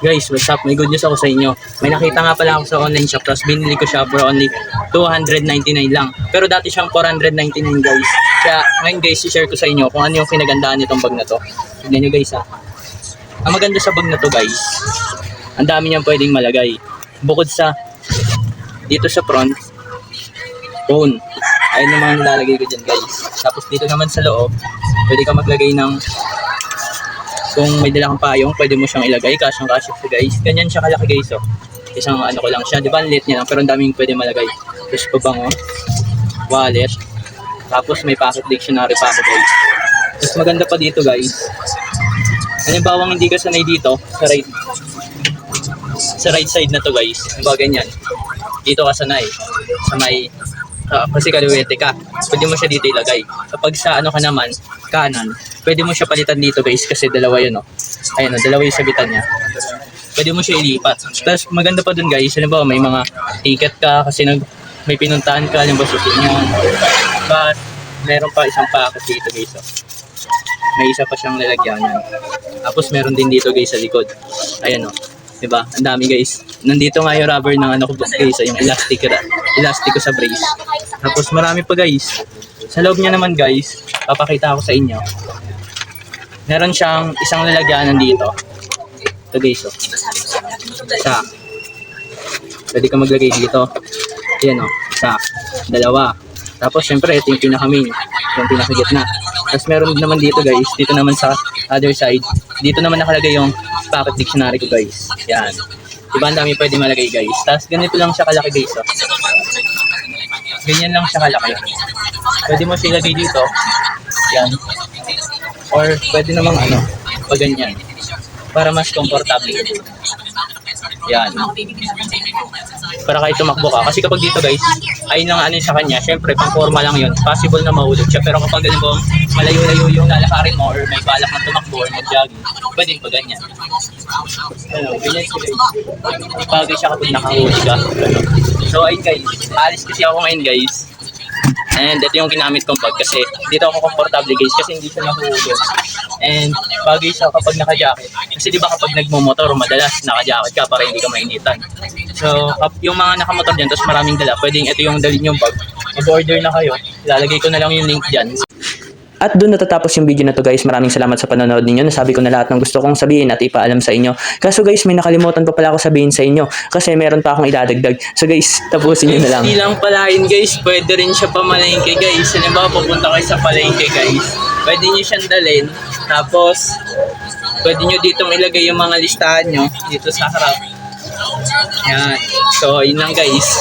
Guys, what's up? May good news ako sa inyo. May nakita nga pala ako sa online shop, tapos binili ko siya for only 299 lang. Pero dati siyang 499 guys. Kaya ngayon guys, i-share ko sa inyo kung ano yung kinagandaan nitong bag na to. Tignan nyo guys ha. Ang maganda sa bag na to guys, ang dami niyang pwedeng malagay. Bukod sa dito sa front, phone. Ayun yung mga nilalagay ko dyan guys. Tapos dito naman sa loob, pwede ka maglagay ng, kung may dala kang payong, pwede mo siyang ilagay. Kasyang-kasya siya guys. Ganyan siya kalaki guys oh. Isang ano ko lang siya. Di ba ang liit niya lang, pero ang daming pwede malagay. Tapos pabango, wallet. Tapos may pocket dictionary pa ako guys. Tapos maganda pa dito guys. Halimbawa hindi ka sanay dito sa right side na to guys. Halimbawa ganyan. Dito ka sanay. Sa may kasi kaliwete ka, pwede mo siya dito ilagay. Kapag sa ano ka naman, kanan, pwede mo siya palitan dito guys, kasi dalawa yun oh. Ayun oh, dalawa yung sabitan niya. Pwede mo siya ilipat. Tapos maganda pa dun guys, halimbawa may mga ticket ka, kasi may pinuntahan ka, halimbawa susunod. But meron pa isang packet dito guys oh. May isa pa siyang lalagyanan. Tapos meron din dito guys sa likod. Ayan oh. Diba? Ang dami guys. Nandito nga yung rubber ng ano ko guys, yung elastic ko sa brace. Tapos marami pa guys. Sa loob niya naman guys, papakita ko sa inyo. Meron siyang isang lalagyanan dito. Ito guys oh. Isa. Pwede ka maglagay dito. Ayan oh. Isa. Dalawa. Tapos syempre ito yung pinaka-main. Yung pinaka-gitna. Tapos meron naman dito guys. Dito naman sa other side. Dito naman nakalagay yung pocket dictionary ko guys. Yan. Diba ang dami pwede malagay guys. Tapos ganito lang siya kalaki guys. Oh. Ganyan lang siya kalaki. Pwede mo siya ilagay dito. Yan. Or pwede namang ano, pag ganyan. Para mas komportable. Yan. Para kahit tumakbo ka. Kasi kapag dito guys, ayun lang ano sa kanya. Syempre, pang forma lang yun. Possible na mahulog siya. Pero kapag ganito, malayo-layo yung lalakarin mo or may balak na tumakbo or mag-jogging, pwede pa ganyan. Ano, ganyan siya guys. Bagay siya kapag nakahuli ka. So ayun guys, alis kasi ako ngayon guys. And ito yung ginamit kong bag kasi dito ako komportable guys kasi hindi siya nahulog. And bagay siya kapag naka-jacket. Kasi di ba kapag nagmumotor, madalas naka-jacket ka para hindi ka mainitan. So yung mga nakamotor dyan, tapos maraming dala, pwedeng ito yung dalhin yung bag. Mag-order na kayo. Ilalagay ko na lang yung link dyan. At doon natatapos yung video na to guys. Maraming salamat sa panonood ninyo. Nasabi ko na lahat ng gusto kong sabihin at ipaalam sa inyo. Kaso guys, may nakalimutan pa pala ako sabihin sa inyo. Kasi meron pa akong idadagdag. So guys, tapusin nyo na lang. Hindi lang pala yun guys. Pwede rin siya pamalengke guys. Halimbawa pupunta kayo sa palengke guys. Pwede nyo siyang dalhin. Tapos, pwede nyo ditong ilagay yung mga listahan nyo. Dito sa harap. Yan. So, yun lang guys.